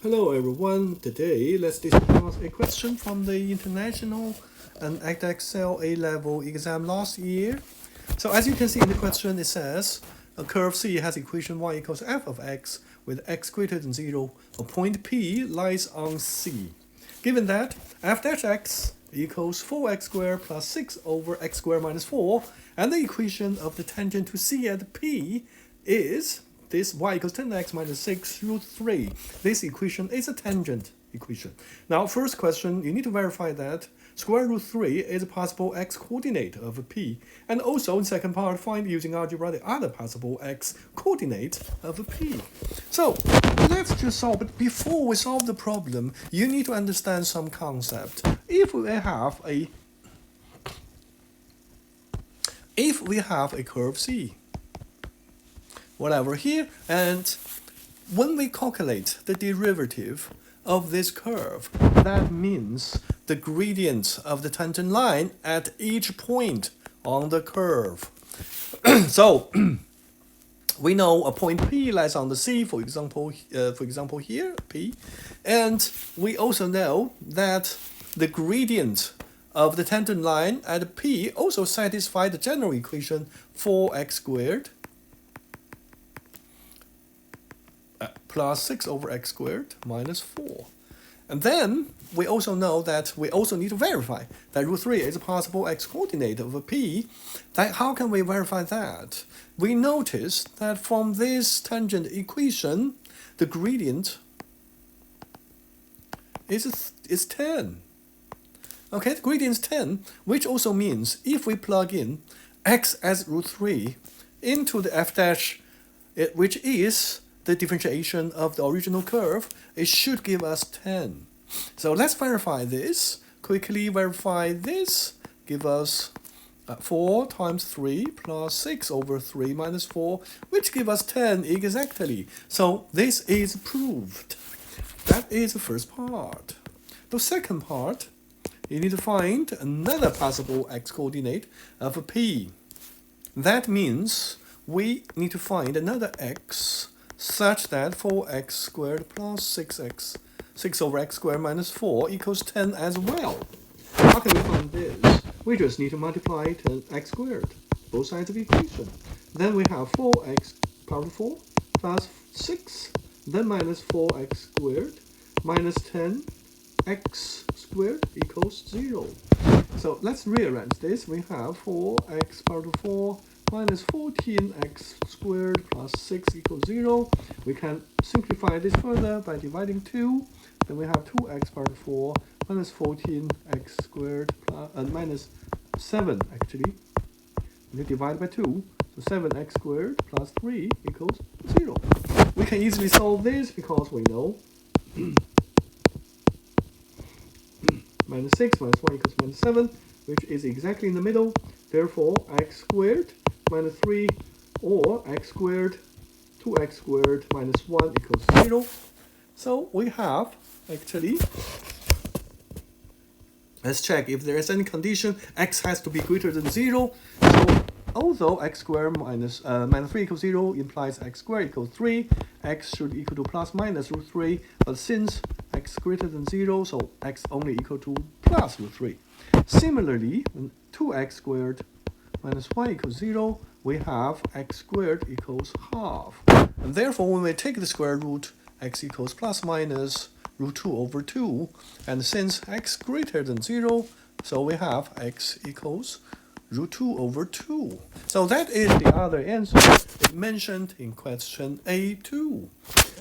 Hello everyone, today let's discuss a question from the International and Edexcel A-level exam last year. So as you can see in the question, it says a curve C has equation y equals f of x with x greater than 0. A point P lies on C. Given that f dash x equals 4x squared plus 6 over x squared minus 4, and the equation of the tangent to C at P is this y equals 10x minus 6 root 3. This equation is a tangent equation. Now, first question, you need to verify that square root 3 is a possible x coordinate of P. And also, in second part, find using algebra the other possible x coordinate of P. So, let's just solve it. Before we solve the problem, you need to understand some concept. If we have a curve C, whatever here, and when we calculate the derivative of this curve, that means the gradient of the tangent line at each point on the curve. So we know a point P lies on the C, for example here P, and we also know that the gradient of the tangent line at P also satisfies the general equation 4x squared plus 6 over x squared minus 4. And then we also know that we also need to verify that root 3 is a possible x coordinate of a P. How can we verify that? We notice that from this tangent equation, the gradient is 10. Okay, the gradient is 10, which also means if we plug in x as root 3 into the f dash, which is the differentiation of the original curve, it should give us 10. So let's verify this. Quickly verify this. Give us 4 times 3 plus 6 over 3 minus 4, which give us 10 exactly. So this is proved. That is the first part. The second part, you need to find another possible x coordinate of P. That means we need to find another x such that 4x squared plus 6 over x squared minus 4 equals 10 as well. How can we find this? We just need to multiply 10x squared, both sides of the equation. Then we have 4x power 4 plus 6, then minus 4x squared minus 10x squared equals 0. So let's rearrange this. We have 4x power 4 minus 14x squared plus 6 equals 0. We can simplify this further by dividing 2. Then we have 2x power 4 minus 14x squared minus 7 actually. We divide by 2. So 7x squared plus 3 equals 0. We can easily solve this because we know minus 6 minus 1 equals minus 7, which is exactly in the middle. Therefore, x squared minus 3 or x squared 2x squared minus 1 equals 0. So we have actually, let's check if there is any condition x has to be greater than 0. So although x squared minus 3 equals 0 implies x squared equals 3, x should equal to plus minus root 3, but since x greater than 0, so x only equal to plus root 3. Similarly, when 2x squared minus 1 equals 0, we have x squared equals half. And therefore, when we take the square root, x equals plus minus root 2 over 2. And since x greater than 0, so we have x equals root 2 over 2. So that is the other answer mentioned in question A2.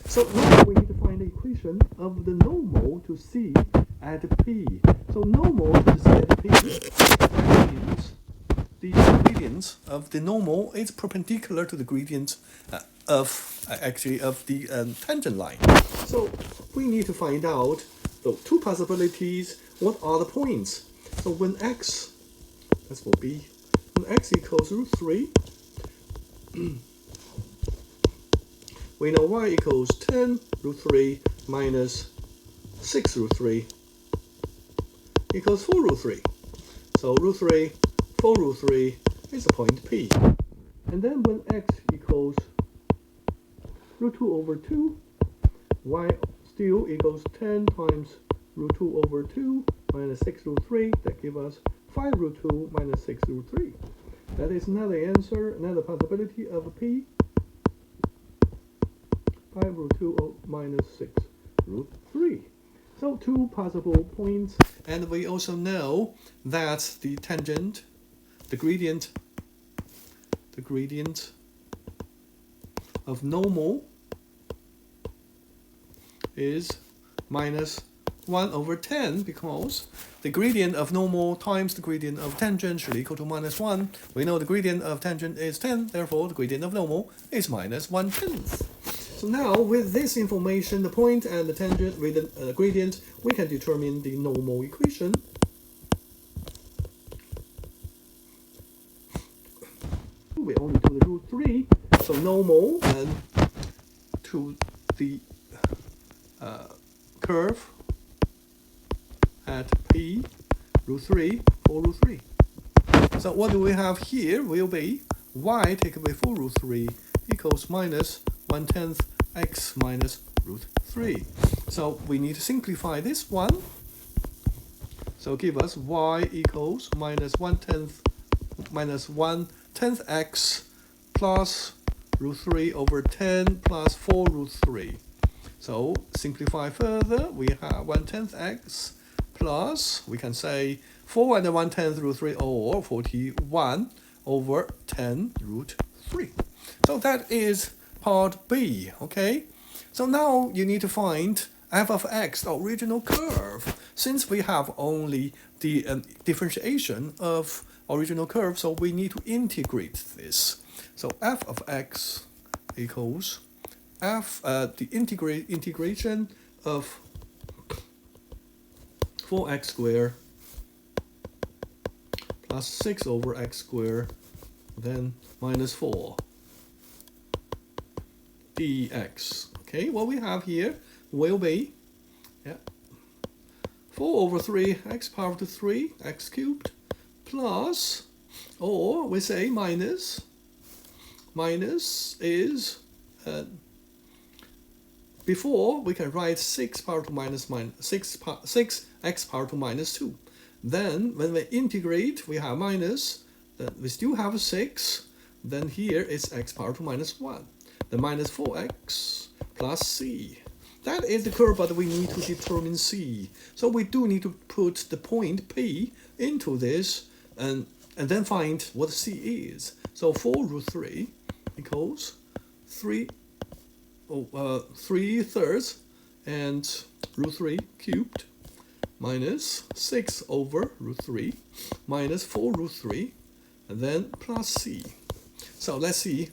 So now we need to find the equation of the normal to C at P. So normal to C at P, that means the gradient of the normal is perpendicular to the gradient of the tangent line. So we need to find out the two possibilities. What are the points? So when x, this will be when x equals root 3, we know y equals 10 root 3 minus 6 root 3 equals 4 root 3. So root 3, 4 root 3 is the point P. And then when x equals root 2 over 2, y still equals 10 times root 2 over 2 minus 6 root 3. That gives us 5 root 2 minus 6 root 3. That is another answer, another possibility of P. 5 root 2 minus 6 root 3. So two possible points. And we also know that the tangent, the gradient of normal is minus 1 over 10, because the gradient of normal times the gradient of tangent should equal to minus 1. We know the gradient of tangent is 10, therefore the gradient of normal is minus 1/10. So now with this information, the point and the tangent with the gradient, we can determine the normal equation. We only do the root 3, so normal and to the curve at P root 3 for root 3. So what do we have here will be y taken by 4 root 3 equals minus 1/10 x minus root 3. So we need to simplify this one. So give us y equals minus 1/10 x plus root 3 over 10 plus 4 root 3. So simplify further, we have 1/10 x plus, we can say 4 and 1/10 root 3, or 41 over 10 root 3. So that is part B, okay? So now you need to find f of x, the original curve. Since we have only the differentiation of original curve, so we need to integrate this. So f of x equals the integration of 4x squared plus 6 over x squared, then minus 4 dx. Okay, what we have here will be 4 over 3 x power to 3 x cubed plus, or we say minus is before we can write 6 power to minus 6 x power to minus 2. Then when we integrate, we have minus, then we still have 6, then here is x power to minus 1. Then minus 4x plus c. That is the curve, but we need to determine c. So we do need to put the point P into this and then find what c is. So 4 root 3 equals 3 thirds and root 3 cubed minus 6 over root 3 minus 4 root 3 and then plus c. So let's see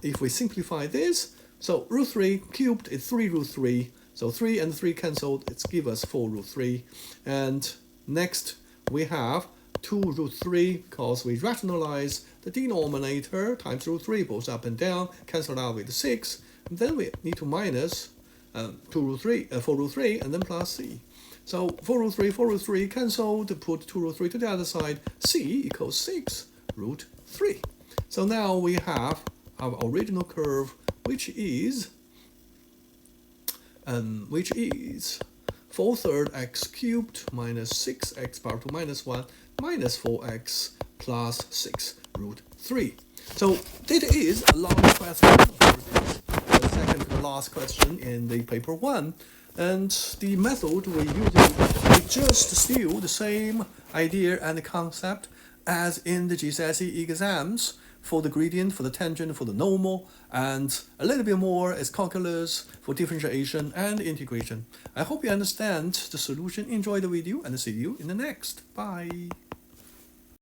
if we simplify this. So root 3 cubed is 3 root 3. So 3 and 3 cancelled, it gives us 4 root 3. And next we have 2 root 3 because we rationalize the denominator times root 3, both up and down, cancel out with 6. And then we need to minus 4 root 3, and then plus c. So 4 root 3 cancel, to put 2 root 3 to the other side, c equals 6 root 3. So now we have our original curve, which is 4 thirds x cubed minus 6x power to minus 1 minus 4x plus 6 root 3. So this is a long question for this, the second to the last question in the paper 1. And the method we use is just still the same idea and concept as in the GCSE exams, for the gradient, for the tangent, for the normal, and a little bit more is calculus for differentiation and integration. I hope you understand the solution, enjoy the video, and see you in the next. Bye.